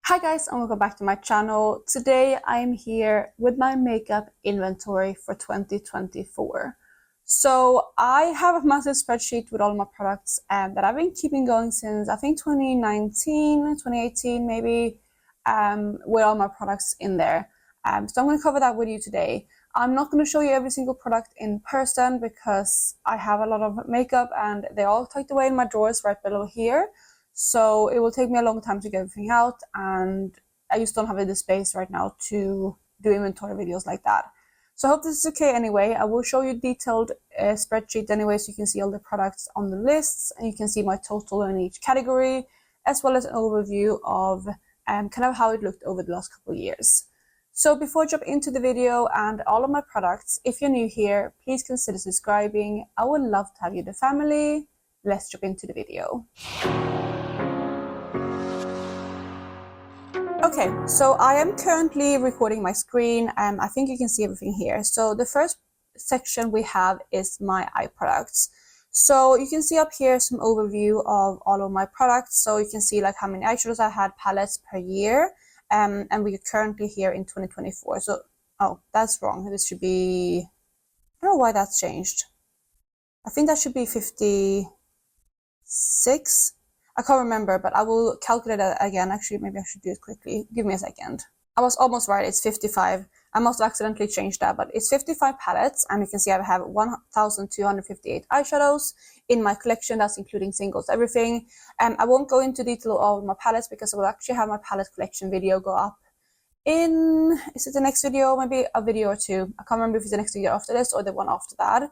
Hi guys, and welcome back to my channel. Today I'm here with my makeup inventory for 2024. So I have a massive spreadsheet with all my products that I've been keeping going since I think 2018 maybe, with all my products in there. So I'm going to cover that with you today. I'm not going to show you every single product in person because I have a lot of makeup and they're all tucked away in my drawers right below here. So it will take me a long time to get everything out, and I just don't have the space right now to do inventory videos like that. So I hope this is okay anyway. I will show you detailed spreadsheet anyway, so you can see all the products on the lists, and you can see my total in each category, as well as an overview of kind of how it looked over the last couple of years. So before I jump into the video and all of my products, if you're new here, please consider subscribing. I would love to have you in the family. Let's jump into the video. Okay, so I am currently recording my screen and I think you can see everything here. So the first section we have is my eye products. So you can see up here some overview of all of my products. So you can see like how many eyeshadows I had, palettes per year, and we're currently here in 2024. So, oh, that's wrong. This should be, I don't know why that's changed. I think that should be 56. I can't remember, but I will calculate it again. Actually, maybe I should do it quickly. Give me a second. I was almost right. It's 55. I must have accidentally changed that, but it's 55 palettes. And you can see I have 1,258 eyeshadows in my collection. That's including singles, everything. I won't go into detail of my palettes because I will actually have my palette collection video go up in, is it the next video? Maybe a video or two. I can't remember if it's the next video after this or the one after that,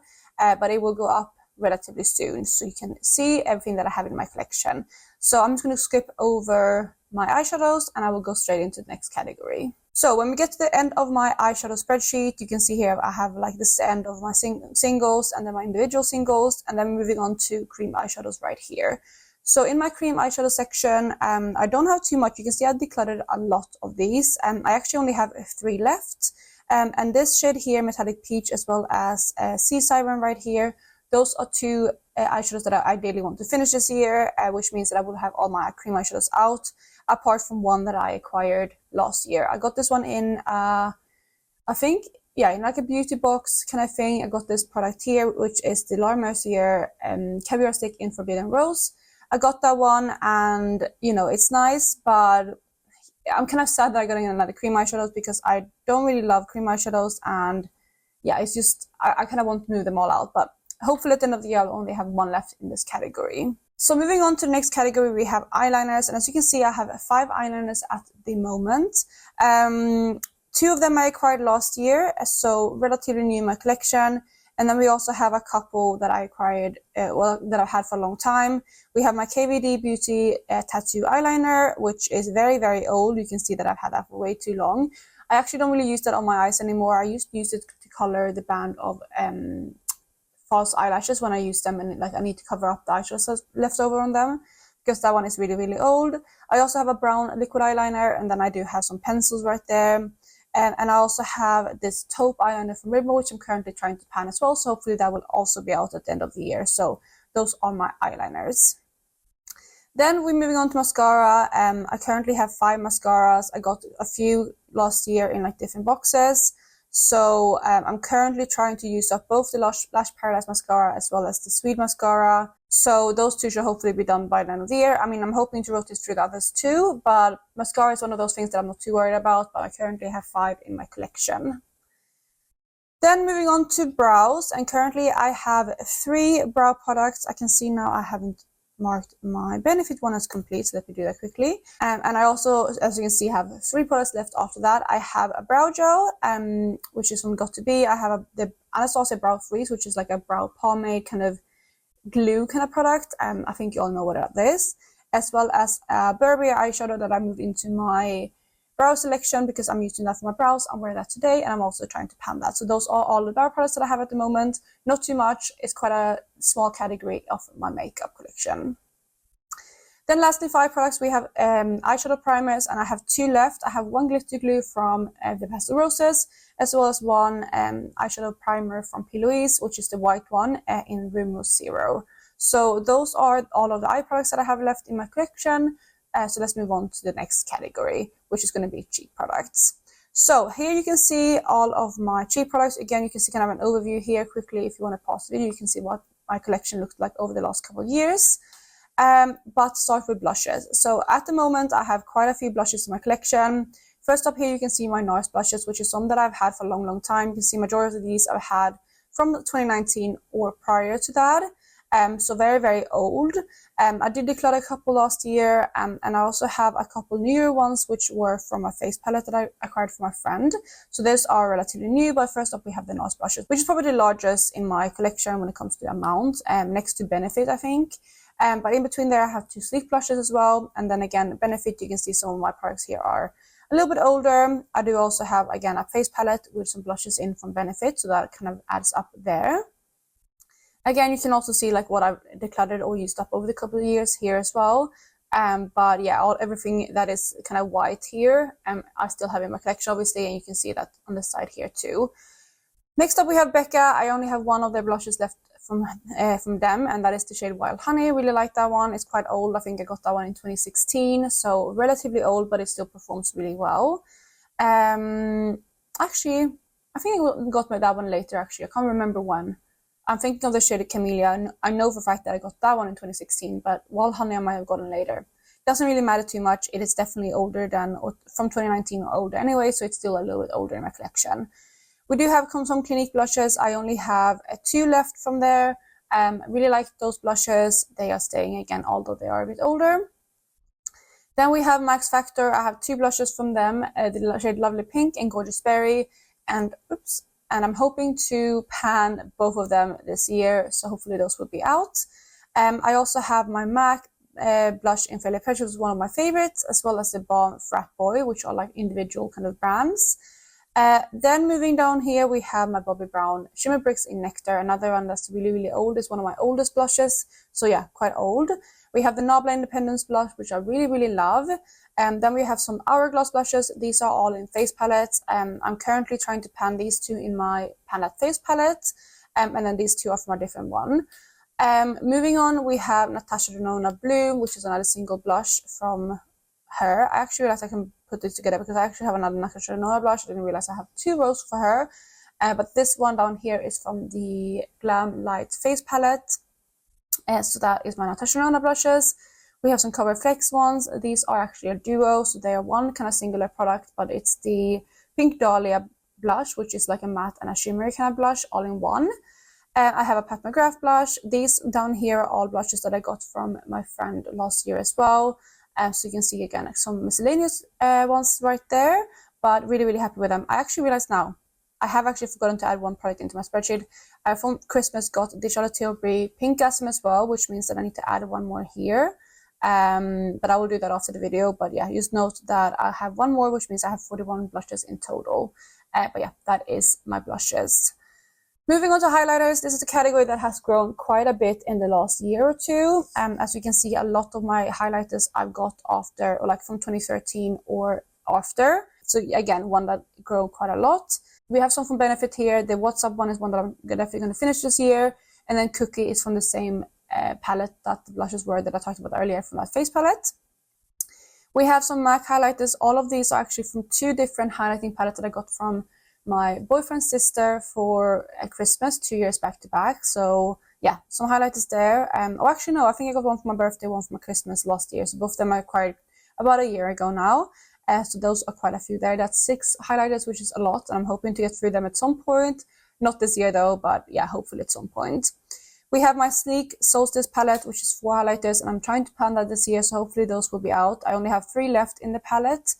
but it will go up relatively soon, so you can see everything that I have in my collection. So I'm just going to skip over my eyeshadows and I will go straight into the next category. So when we get to the end of my eyeshadow spreadsheet, you can see here I have like this end of my singles and then my individual singles, and then moving on to cream eyeshadows right here. So in my cream eyeshadow section, I don't have too much. You can see I decluttered a lot of these. I actually only have 3 left, and this shade here, Metallic Peach, as well as Sea Siren right here. Those are 2 eyeshadows that I ideally want to finish this year, which means that I will have all my cream eyeshadows out, apart from one that I acquired last year. I got this one in, I think, yeah, in like a beauty box kind of thing. I got this product here, which is the Laura Mercier Caviar Stick in Forbidden Rose. I got that one, and, you know, it's nice, but I'm kind of sad that I'm getting another cream eyeshadows because I don't really love cream eyeshadows, and yeah, it's just, I kind of want to move them all out, but hopefully at the end of the year, I'll only have 1 left in this category. So moving on to the next category, we have eyeliners. And as you can see, I have 5 eyeliners at the moment. 2 of them I acquired last year, so relatively new in my collection. And then we also have a couple that I acquired, that I've had for a long time. We have my KVD Beauty Tattoo Eyeliner, which is very, very old. You can see that I've had that for way too long. I actually don't really use that on my eyes anymore. I used to use it to color the band of false eyelashes when I use them, and like I need to cover up the eyeshadows left over on them because that one is really, really old. I also have a brown liquid eyeliner, and then I do have some pencils right there. And I also have this taupe eyeliner from Rimmel, which I'm currently trying to pan as well. So hopefully that will also be out at the end of the year. So those are my eyeliners. Then we're moving on to mascara. I currently have 5 mascaras. I got a few last year in like different boxes. So I'm currently trying to use up both the Lash Paradise mascara as well as the Sweet mascara. So those 2 should hopefully be done by the end of the year. I mean, I'm hoping to rotate through the others too, but mascara is one of those things that I'm not too worried about, but I currently have 5 in my collection. Then moving on to brows, and currently I have 3 brow products. I can see now I haven't marked my Benefit one as complete, so let me do that quickly. And I also, as you can see, have 3 products left after that. I have a brow gel, which is from Got2b. I have the Anastasia Brow Freeze, which is like a brow pomade kind of glue kind of product. I think you all know what that is. As well as a Burberry eyeshadow that I moved into my brow selection because I'm using that for my brows. I'm wearing that today, and I'm also trying to pan that. So those are all the brow products that I have at the moment. Not too much. It's quite a small category of my makeup collection. Then lastly, 5 products. We have eyeshadow primers, and I have 2 left. I have 1 glitter glue from the Pastel Roses, as well as 1 eyeshadow primer from P. Louise, which is the white one in Room 0. So those are all of the eye products that I have left in my collection. So let's move on to the next category, which is going to be cheap products. So here you can see all of my cheap products. Again, you can see kind of an overview here quickly. If you want to pause the video, you can see what my collection looked like over the last couple of years. But start with blushes. So at the moment, I have quite a few blushes in my collection. First up here, you can see my NARS blushes, which is some that I've had for a long, long time. You can see majority of these I've had from 2019 or prior to that. So very, very old. I did declutter a couple last year, and I also have a couple newer ones, which were from a face palette that I acquired from a friend. So those are relatively new, but first up we have the NARS blushes, which is probably the largest in my collection when it comes to amount, next to Benefit, I think. But in between there, I have 2 sleek blushes as well. And then again, Benefit, you can see some of my products here are a little bit older. I do also have, again, a face palette with some blushes in from Benefit, so that kind of adds up there. Again, you can also see like what I've decluttered or used up over the couple of years here as well. But yeah, everything that is kind of white here, I still have in my collection, obviously, and you can see that on the side here too. Next up, we have Becca. I only have one of their blushes left from them, and that is the shade Wild Honey. Really like that one. It's quite old. I think I got that one in 2016, so relatively old, but it still performs really well. Actually, I think I got that one later, actually. I can't remember when. I'm thinking of the shade Camellia. I know for a fact that I got that one in 2016, but Wild Honey I might have gotten later. Doesn't really matter too much. It is definitely older than, or from 2019 or older anyway, so it's still a little bit older in my collection. We do have some Clinique blushes. I only have 2 left from there. I really like those blushes. They are staying again, although they are a bit older. Then we have Max Factor. I have 2 blushes from them, the shade Lovely Pink and Gorgeous Berry. And I'm hoping to pan both of them this year, so hopefully those will be out. I also have my MAC blush in Fairly Precious, which is one of my favorites, as well as the Balm Frat Boy, which are like individual kind of brands. Then moving down here, we have my Bobbi Brown Shimmer Bricks in Nectar, another one that's really, really old. It's one of my oldest blushes, so yeah, quite old. We have the Nabla Independence blush, which I really, really love. Then we have some Hourglass blushes. These are all in face palettes. I'm currently trying to pan these 2 in my Palette face palette, and then these 2 are from a different one. Moving on, we have Natasha Denona Bloom, which is another single blush from her. I actually realized I can put this together because I actually have another Natasha Denona blush. I didn't realize I have 2 rows for her. But this one down here is from the Glam Light face palette. So that is my Natasha Denona blushes. We have some Cover Flex ones. These are actually a duo, so they are one kind of singular product, but it's the Pink Dahlia blush, which is like a matte and a shimmery kind of blush all in one. I have a Pat McGrath blush. These down here are all blushes that I got from my friend last year as well. So you can see again like some miscellaneous ones right there, but really, really happy with them. I actually realized now, I have actually forgotten to add one product into my spreadsheet. I from Christmas got the Charlotte Tilbury Pink Gasm as well, which means that I need to add one more here. But I will do that after the video. But yeah, just note that I have one more, which means I have 41 blushes in total. But yeah, that is my blushes. Moving on to highlighters, this is a category that has grown quite a bit in the last year or 2. As you can see, a lot of my highlighters I've got after, or like from 2013 or after. So again, one that grew quite a lot. We have some from Benefit here. The What's Up one is one that I'm definitely going to finish this year. And then Cookie is from the same palette that the blushes were that I talked about earlier from that face palette. We have some MAC highlighters. All of these are actually from 2 different highlighting palettes that I got from my boyfriend's sister for Christmas 2 years back to back. So yeah, some highlighters there. Oh, actually no, I think I got one for my birthday, one for my Christmas last year. So both of them I acquired about a year ago now. So those are quite a few there. That's 6 highlighters, which is a lot, and I'm hoping to get through them at some point. Not this year though, but yeah, hopefully at some point. We have my Sleek Solstice palette, which is 4 highlighters, and I'm trying to pan that this year, so hopefully those will be out. I only have 3 left in the palette,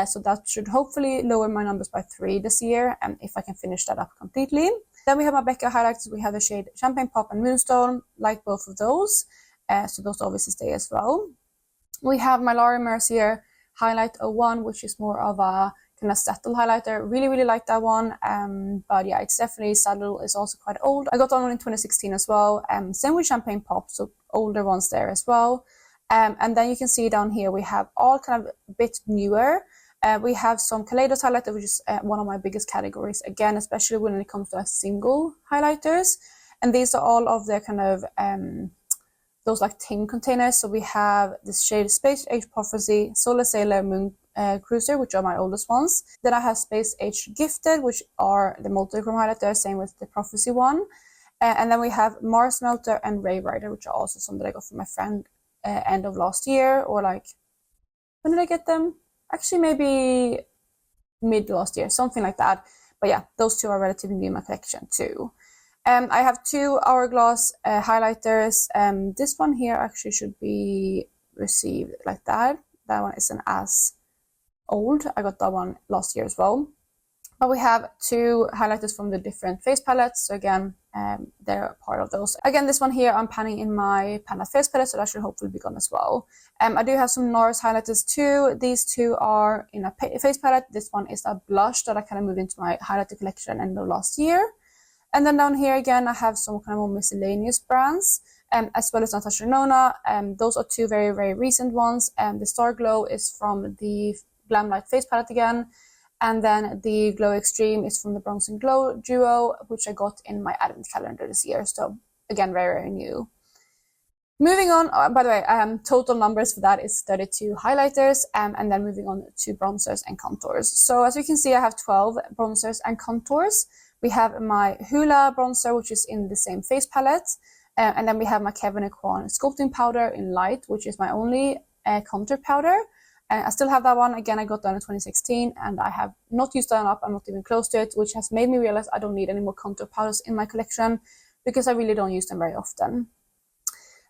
so that should hopefully lower my numbers by 3 this year, if I can finish that up completely. Then we have my Becca highlighters. We have the shade Champagne Pop and Moonstone, like both of those, so those obviously stay as well. We have my Laura Mercier Highlight 01, which is more of a kind of subtle highlighter. Really, really like that one. But yeah, it's definitely subtle. It's also quite old. I got that one in 2016 as well. Same with Champagne Pop, so older ones there as well. And then you can see down here we have all kind of a bit newer. We have some Kaleidos highlighter, which is one of my biggest categories, again, especially when it comes to like single highlighters. And these are all of their kind of those like tin containers. So we have this shade Space Age Prophecy, Solar Sailor, Moon Cruiser, which are my oldest ones. Then I have Space Age Gifted, which are the multi-chrome highlighter, same with the Prophecy one. And then we have Mars Melter and Ray Rider, which are also some that I got from my friend end of last year, or like, when did I get them? Actually, maybe mid last year, something like that. But yeah, those two are relatively new in my collection too. I have 2 Hourglass highlighters. This one here actually should be received like that. That one isn't as old. I got that one last year as well. But we have 2 highlighters from the different face palettes. So again, they're part of those. Again, this one here I'm panning in my Pan That face palette, so that should hopefully be gone as well. I do have some NARS highlighters too. These 2 are in a face palette. This one is a blush that I kind of moved into my highlighter collection end of last year. And then down here again, I have some kind of more miscellaneous brands, as well as Natasha Denona. Those are 2 very, very recent ones. The Star Glow is from the Glam Light face palette again. And then the Glow Extreme is from the Bronze and Glow duo, which I got in my advent calendar this year. So again, very, very new. Moving on, by the way, total numbers for that is 32 highlighters, and then moving on to bronzers and contours. So as you can see, I have 12 bronzers and contours. We have my Hoola bronzer, which is in the same face palette. And then we have my Kevyn Aucoin sculpting powder in light, which is my only contour powder. And I still have that one. Again, I got that in 2016, and I have not used that up. I'm not even close to it, which has made me realize I don't need any more contour powders in my collection because I really don't use them very often.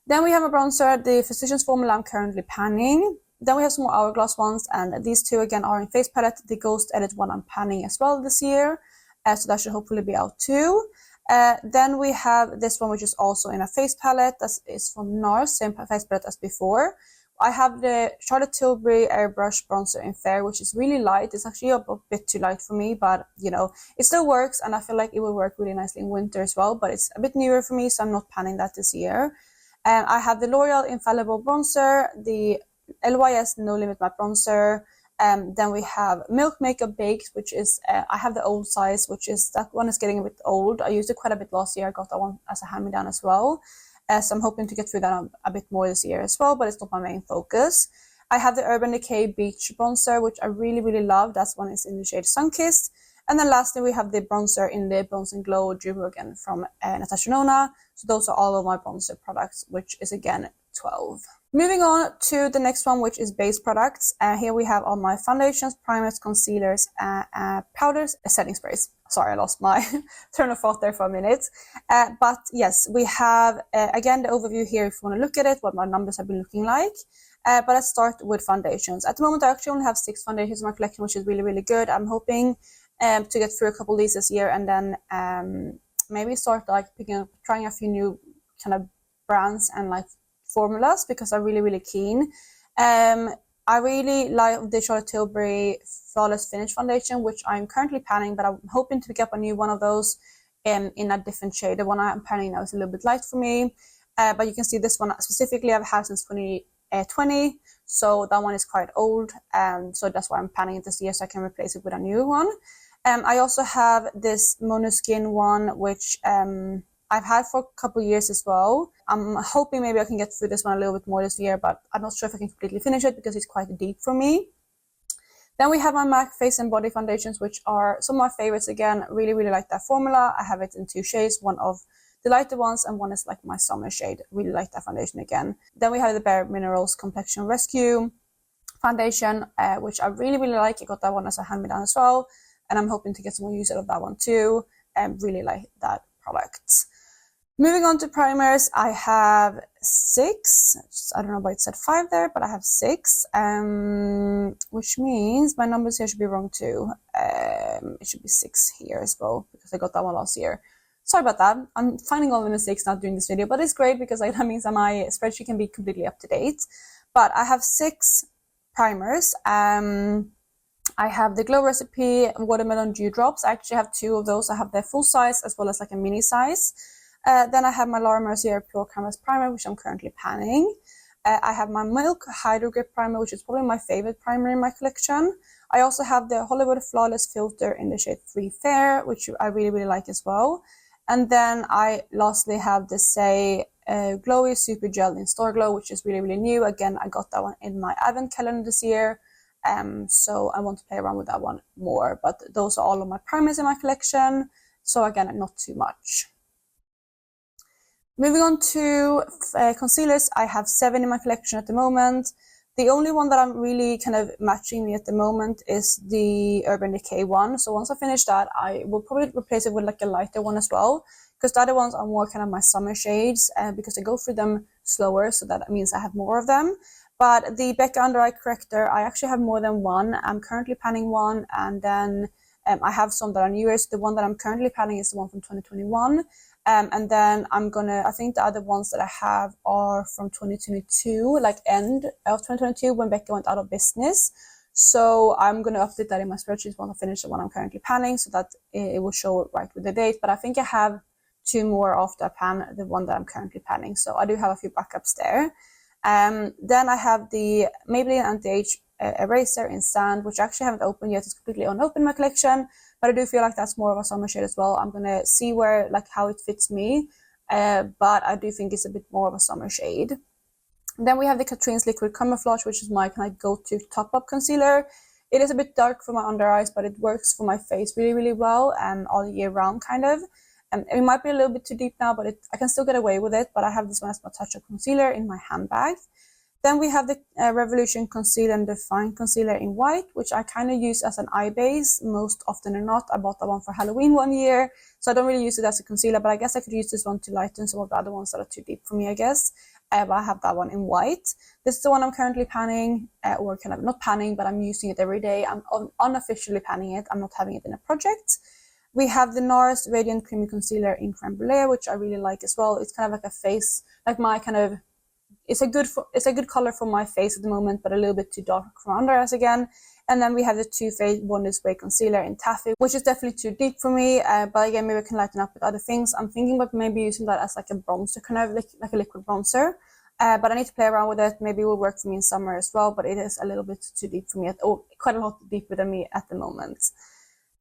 Then we have a bronzer, the Physicians Formula I'm currently panning. Then we have some more Hourglass ones, and these 2 again are in face palette. The Ghost Edit one I'm panning as well this year, so that should hopefully be out too. Then we have this one, which is also in a face palette. That is from NARS, same face palette as before. I have the Charlotte Tilbury Airbrush Bronzer in Fair, which is really light. It's actually a bit too light for me, but you know, it still works, and I feel like it will work really nicely in winter as well, but it's a bit newer for me, so I'm not panning that this year. I have the L'Oreal Infallible Bronzer, the LYS No Limit Matte Bronzer, then we have Milk Makeup Baked, which is, I have the old size, which is, that one is getting a bit old. I used it quite a bit last year. I got that one as a hand-me-down as well. So I'm hoping to get through that a bit more this year as well, but it's not my main focus. I have the Urban Decay Beach Bronzer, which I really, really love. That one is in the shade Sunkissed. And then lastly, we have the bronzer in the Bones and Glow duo again from Natasha Denona. So those are all of my bronzer products, which is again 12. Moving on to the next one, which is base products. Here we have all my foundations, primers, concealers, powders, setting sprays. Sorry, I lost my train of thought there for a minute. But yes, we have, again, the overview here if you want to look at it, what my numbers have been looking like. But let's start with foundations. At the moment, I actually only have 6 foundations in my collection, which is really, really good. I'm hoping to get through a couple of these this year, and then maybe start like trying a few new kind of brands and like formulas, because I'm really, really keen. I really like the Charlotte Tilbury Flawless Finish Foundation, which I'm currently panning, but I'm hoping to pick up a new one of those in a different shade. The one I'm panning now is a little bit light for me, but you can see this one specifically I've had since 2020, so that one is quite old, so that's why I'm panning it this year, so I can replace it with a new one. I also have this Monoskin one, which I've had for a couple of years as well. I'm hoping maybe I can get through this one a little bit more this year, but I'm not sure if I can completely finish it because it's quite deep for me. Then we have my MAC Face and Body Foundations, which are some of my favorites. Again, really, really like that formula. I have it in 2 shades, one of the lighter ones and one is like my summer shade. Really like that foundation again. Then we have the Bare Minerals Complexion Rescue Foundation, which I really, really like. I got that one as a hand-me-down as well, and I'm hoping to get some more use out of that one too, and really like that product. Moving on to primers, I have 6. I don't know why it said 5 there, but I have 6, which means my numbers here should be wrong too. It should be 6 here as well, because I got that one last year. Sorry about that. I'm finding all the mistakes now doing this video, but it's great because that means that my spreadsheet can be completely up to date. But I have 6 primers. I have the Glow Recipe Watermelon Dew Drops. I actually have 2 of those. I have the full size as well as like a mini size. Then I have my Laura Mercier Pure Canvas Primer, which I'm currently panning. I have my Milk Hydro Grip Primer, which is probably my favorite primer in my collection. I also have the Hollywood Flawless Filter in the shade Free Fair, which I really, really like as well. And then I lastly have the Say Glowy Super Gel in Store Glow, which is really, really new. Again, I got that one in my advent calendar this year. So I want to play around with that one more, but those are all of my primers in my collection. So again, not too much. Moving on to concealers, I have 7 in my collection at the moment. The only one that I'm really kind of matching me at the moment is the Urban Decay one. So once I finish that, I will probably replace it with like a lighter one as well, because the other ones are more kind of my summer shades, because I go through them slower, so that means I have more of them. But the Becca Under Eye Corrector, I actually have more than one. I'm currently panning one, and then I have some that are newer. So the one that I'm currently panning is the one from 2021. And then I think the other ones that I have are from 2022, like end of 2022 when Becca went out of business. So I'm going to update that in my spreadsheet when I finish the one I'm currently panning, so that it will show right with the date. But I think I have 2 more after I pan the one that I'm currently panning. So I do have a few backups there. Then I have the Maybelline Anti-Age Eraser in Sand, which I actually haven't opened yet. It's completely unopened in my collection, but I do feel like that's more of a summer shade as well. I'm gonna see how it fits me, but I do think it's a bit more of a summer shade. Then we have the Catrine's Liquid Camouflage, which is my kind of go-to top-up concealer. It is a bit dark for my under eyes, but it works for my face really, really well, all year round kind of. It might be a little bit too deep now, but I can still get away with it. But I have this one as my touch-up concealer in my handbag. Then we have the Revolution Conceal and Define Concealer in white, which I kind of use as an eye base most often than not. I bought that one for Halloween one year, so I don't really use it as a concealer, but I guess I could use this one to lighten some of the other ones that are too deep for me, I guess. But I have that one in white. This is the one I'm currently panning, or kind of not panning, but I'm using it every day. I'm unofficially panning it. I'm not having it in a project. We have the NARS Radiant Creamy Concealer in Creme Brulee, which I really like as well. It's kind of like a face, like my kind of, it's a good color for my face at the moment, but a little bit too dark for my under eyes again. And then we have the Too Faced Wonders Way Concealer in Taffy, which is definitely too deep for me. But again, maybe I can lighten up with other things. I'm thinking about maybe using that as like a bronzer, kind of like a liquid bronzer. But I need to play around with it. Maybe it will work for me in summer as well, but it is a little bit too deep for me, or quite a lot deeper than me at the moment.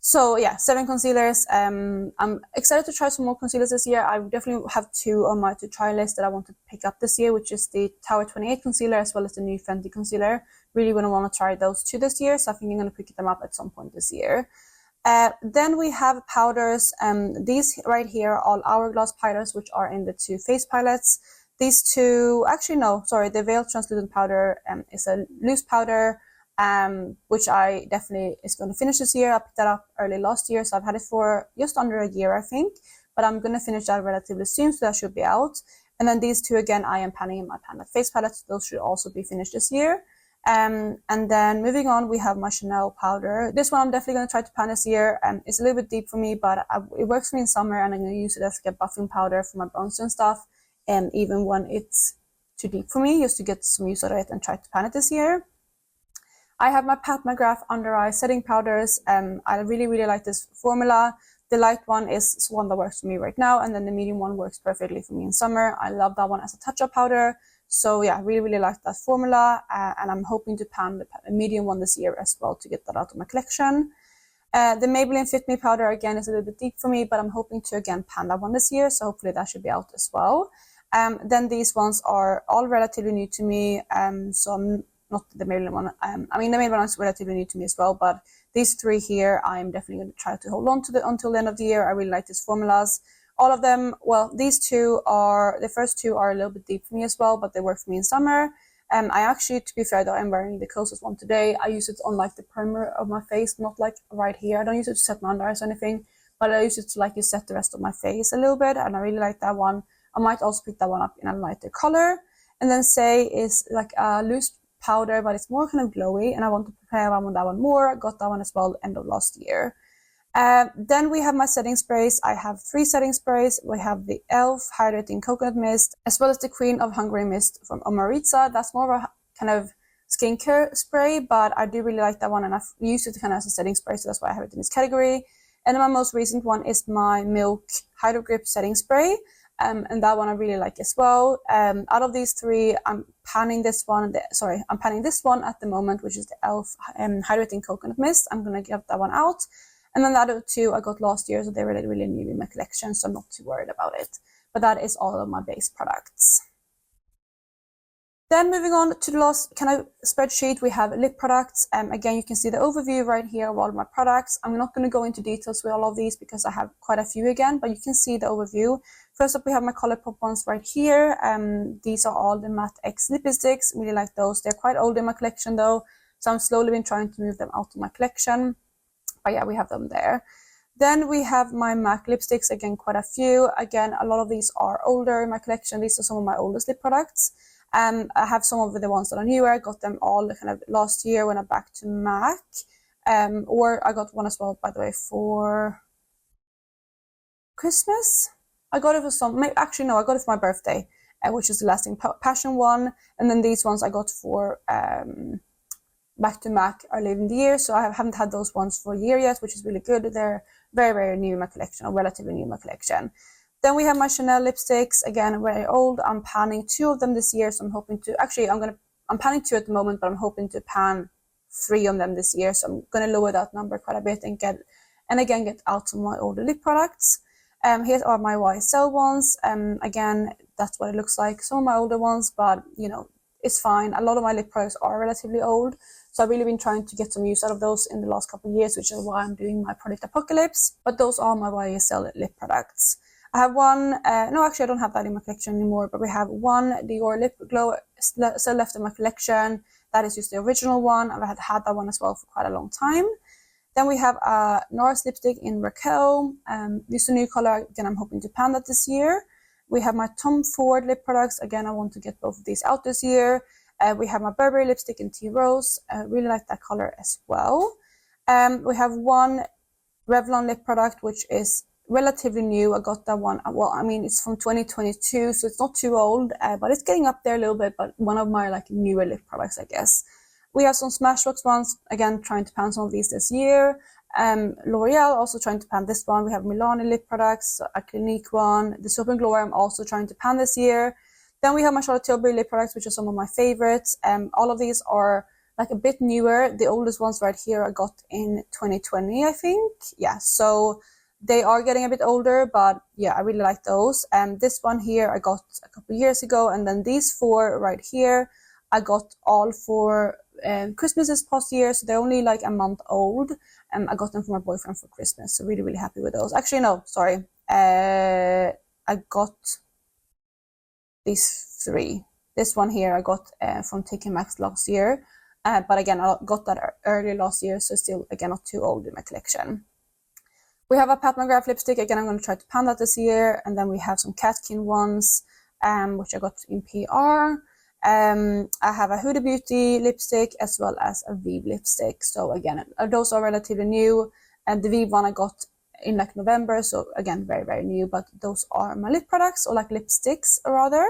So yeah, 7 concealers. I'm excited to try some more concealers this year. I definitely have 2 on my to-try list that I want to pick up this year, which is the Tower 28 concealer as well as the new Fenty concealer. Really going to want to try those 2 this year, so I think I'm going to pick them up at some point this year. Then we have powders. These right here are all Hourglass powders, which are in the 2 face palettes. These 2, actually no, sorry, the Veil Translucent powder is a loose powder, which I definitely is going to finish this year. I picked that up early last year, so I've had it for just under a year, I think, but I'm going to finish that relatively soon, so that should be out. And then these 2 again, I am panning in my Pan That face palettes. Those should also be finished this year. And then moving on, we have my Chanel powder. This one I'm definitely going to try to pan this year. It's a little bit deep for me, but it works for me in summer, and I'm going to use it as like a buffing powder for my bronzer and stuff, and even when it's too deep for me, just to get some use out of it and try to pan it this year. I have my Pat McGrath Under Eye Setting Powders. I really, really like this formula. The light one is one that works for me right now, and then the medium one works perfectly for me in summer. I love that one as a touch-up powder. So yeah, really, really like that formula, and I'm hoping to pan the medium one this year as well to get that out of my collection. The Maybelline Fit Me powder, again, is a little bit deep for me, but I'm hoping to, again, pan that one this year, so hopefully that should be out as well. Then these ones are all relatively new to me, so I'm not the Maybelline one. I mean, the Maybelline one is relatively new to me as well, but these 3 here, I'm definitely going to try to hold on to until the end of the year. I really like these formulas. All of them, well, these 2 are, the first 2 are a little bit deep for me as well, but they work for me in summer. I actually, to be fair though, I'm wearing the closest one today. I use it on like the perimeter of my face, not like right here. I don't use it to set my under eyes or anything, but I use it to like set the rest of my face a little bit, and I really like that one. I might also pick that one up in a lighter color. And then Say is like a loose powder, but it's more kind of glowy, and I want to play around with that one more. I got that one as well end of last year. Then we have my setting sprays. I have 3 setting sprays. We have the e.l.f. Hydrating Coconut Mist, as well as the Queen of Hungary Mist from Omaritza. That's more of a kind of skincare spray, but I do really like that one, and I've used it kind of as a setting spray, so that's why I have it in this category. And then my most recent one is my Milk Hydro Grip Setting Spray, and that one I really like as well. Out of these 3, I'm panning this one. I'm panning this one at the moment, which is the e.l.f. Hydrating Coconut Mist. I'm gonna get that one out. And then the other 2 I got last year, so they were really, really new in my collection, so I'm not too worried about it. but that is all of my base products. Then moving on to the last kind of spreadsheet, we have lip products. Again, you can see the overview right here of all of my products. I'm not going to go into details with all of these because I have quite a few again, but you can see the overview. First up, we have my Colourpop ones right here. These are all the Matte X lipsticks. Really like those. They're quite old in my collection though, so I'm slowly been trying to move them out of my collection. But yeah, we have them there. Then we have my MAC lipsticks, again, quite a few. Again, a lot of these are older in my collection. These are some of my oldest lip products. I have some of the ones that are newer. I got them all kind of last year when I'm back to MAC. Or I got one as well, by the way, for Christmas. I got it for some, actually no, I got it for my birthday, which is the Lasting Passion one. And then these ones I got for back to MAC early in the year. So I haven't had those ones for a year yet, which is really good. They're very, very new in my collection, or relatively new in my collection. Then we have my Chanel lipsticks, again, very old. I'm panning 2 of them this year, so I'm hoping to, actually, I'm panning 2 at the moment, but I'm hoping to pan 3 of them this year, so I'm going to lower that number quite a bit and get out some of my older lip products. Here are my YSL ones. Again, that's what it looks like. Some of my older ones, but, you know, it's fine. A lot of my lip products are relatively old, so I've really been trying to get some use out of those in the last couple of years, which is why I'm doing my product apocalypse. But those are my YSL lip products. I have one, no, actually I don't have that in my collection anymore, but we have one Dior lip glow still left in my collection. That is just the original one. I've had that one as well for quite a long time. Then we have a NARS lipstick in Raquel. This is a new color. Again, I'm hoping to pan that this year. We have my Tom Ford lip products. Again, I want to get both of these out this year. We have my Burberry lipstick in Tea Rose. I really like that color as well. We have one Revlon lip product, which is relatively new. I got that one, well, I mean, it's from 2022, so it's not too old, but it's getting up there a little bit, but one of my like newer lip products, I guess. We have some Smashbox ones, again, trying to pan some of these this year. L'Oreal, also trying to pan this one. We have Milani lip products, a Clinique one. The Soap & Glory, I'm also trying to pan this year. Then we have my Charlotte Tilbury lip products, which are some of my favorites. All of these are like a bit newer. The oldest ones right here I got in 2020, I think. Yeah, so they are getting a bit older, but yeah, I really like those. This one here I got a couple of years ago, and then these 4 right here I got all for Christmas this past year, so they're only like a month old. I got them for my boyfriend for Christmas, so really, really happy with those. Actually, no, sorry. I got these 3. This one here I got from TK Maxx last year, but again, I got that earlier last year, so still, again, not too old in my collection. We have a Pat McGrath lipstick. Again, I'm going to try to pan that this year. And then we have some Catkin ones, which I got in PR. I have a Huda Beauty lipstick as well as a Vive lipstick. So again, those are relatively new. And the Vive one I got in like November. So again, very, very new. But those are my lip products, or like lipsticks rather.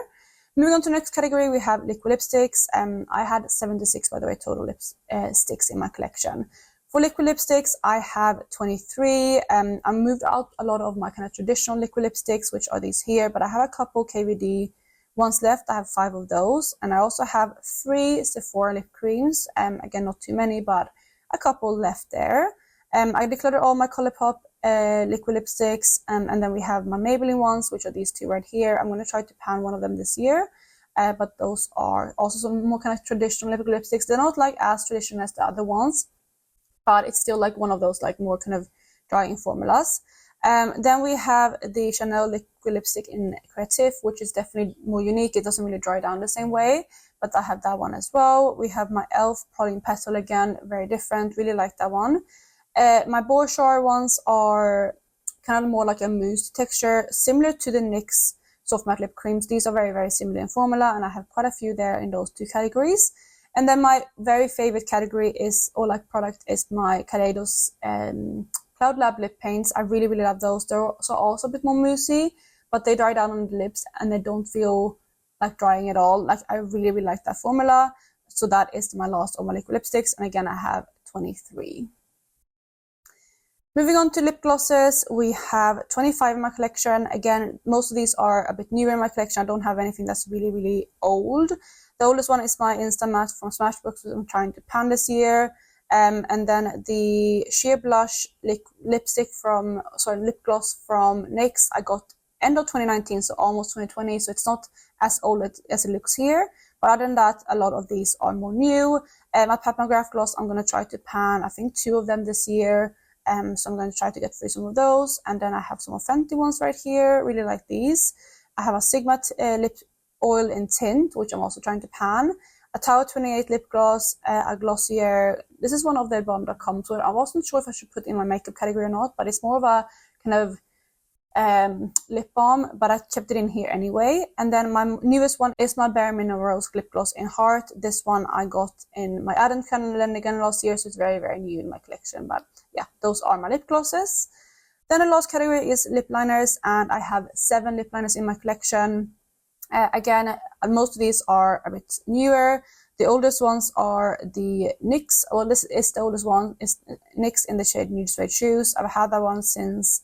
Moving on to the next category, we have liquid lipsticks. I had 76, by the way, total lipsticks in my collection. For liquid lipsticks, I have 23. I moved out a lot of my kind of traditional liquid lipsticks, which are these here, but I have a couple KVD ones left. I have 5 of those. And I also have 3 Sephora lip creams. Again, not too many, but a couple left there. I decluttered all my Colourpop liquid lipsticks. And then we have my Maybelline ones, which are these 2 right here. I'm going to try to pan one of them this year. But those are also some more kind of traditional liquid lipsticks. They're not like as traditional as the other ones, but it's still like one of those like more kind of drying formulas. Then we have the Chanel liquid lipstick in Creative, which is definitely more unique. It doesn't really dry down the same way, but I have that one as well. We have my e.l.f. Praline Petal, again, very different. Really like that one. My Bourjois ones are kind of more like a mousse texture, similar to the NYX soft matte lip creams. These are very, very similar in formula, and I have quite a few there in those 2 categories. And then my very favorite category is, or like product, is my Kaleidos Cloud Lab lip paints. I really, really love those. They're also a bit more moussey, but they dry down on the lips and they don't feel like drying at all. Like, I really, really like that formula. So that is my last of my liquid lipsticks. And again, I have 23. Moving on to lip glosses, we have 25 in my collection. Again, most of these are a bit newer in my collection. I don't have anything that's really, really old. The oldest one is my Insta Matte from Smashbox, which I'm trying to pan this year. And then the Sheer Blush lip gloss from NYX I got end of 2019, so almost 2020, so it's not as old as it looks here. But other than that, a lot of these are more new. My Pat McGrath gloss, I'm going to try to pan, I think 2 of them this year. So I'm going to try to get through some of those. And then I have some Fenty ones right here. Really like these. I have a Sigma lip oil in tint, which I'm also trying to pan. A Tower 28 lip gloss, a glossier. This is one of the balm that comes with. I wasn't sure if I should put in my makeup category or not, but it's more of a kind of lip balm, but I kept it in here anyway. And then my newest one is my Bare Minerals lip gloss in Heart. This one I got in my advent calendar again last year, so it's very, very new in my collection. But yeah, those are my lip glosses. Then the last category is lip liners, and I have 7 lip liners in my collection. Again, most of these are a bit newer. The oldest ones are the NYX. Well, this is the oldest one. It's NYX in the shade Nude Suede Shoes. I've had that one since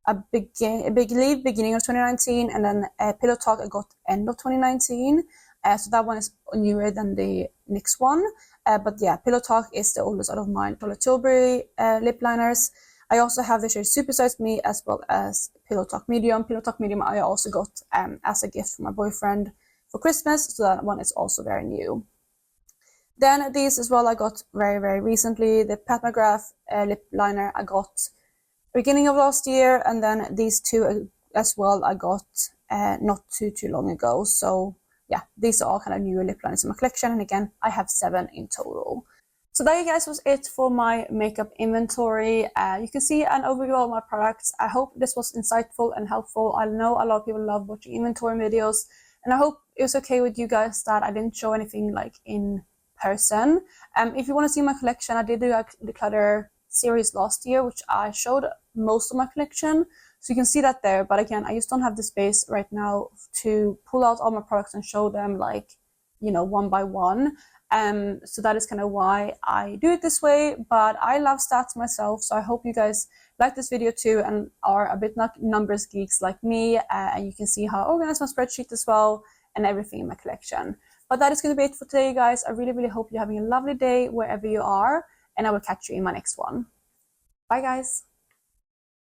I believe beginning of 2019, and then Pillow Talk I got end of 2019. So that one is newer than the NYX one. But yeah, Pillow Talk is the oldest out of my Charlotte Tilbury lip liners. I also have the shade Super Size Me as well as Pillow Talk Medium. Pillow Talk Medium I also got as a gift from my boyfriend for Christmas, so that one is also very new. Then these as well I got very, very recently. The Pat McGrath lip liner I got beginning of last year, and then these 2 as well I got not too long ago. So yeah, these are all kind of newer lip liners in my collection, and again I have 7 in total. So that, you guys, was it for my makeup inventory. You can see an overview of my products. I hope this was insightful and helpful. I know a lot of people love watching inventory videos, and I hope it was okay with you guys that I didn't show anything like in person. If you want to see my collection, I did do a declutter series last year, which I showed most of my collection, so you can see that there. But again, I just don't have the space right now to pull out all my products and show them, like, you know, one by one. So that is kind of why I do it this way, but I love stats myself, so I hope you guys like this video too and are a bit numbers geeks like me, and you can see how I organize my spreadsheet as well and everything in my collection. But that is going to be it for today, guys. I really, really hope you're having a lovely day wherever you are, and I will catch you in my next one. Bye, guys.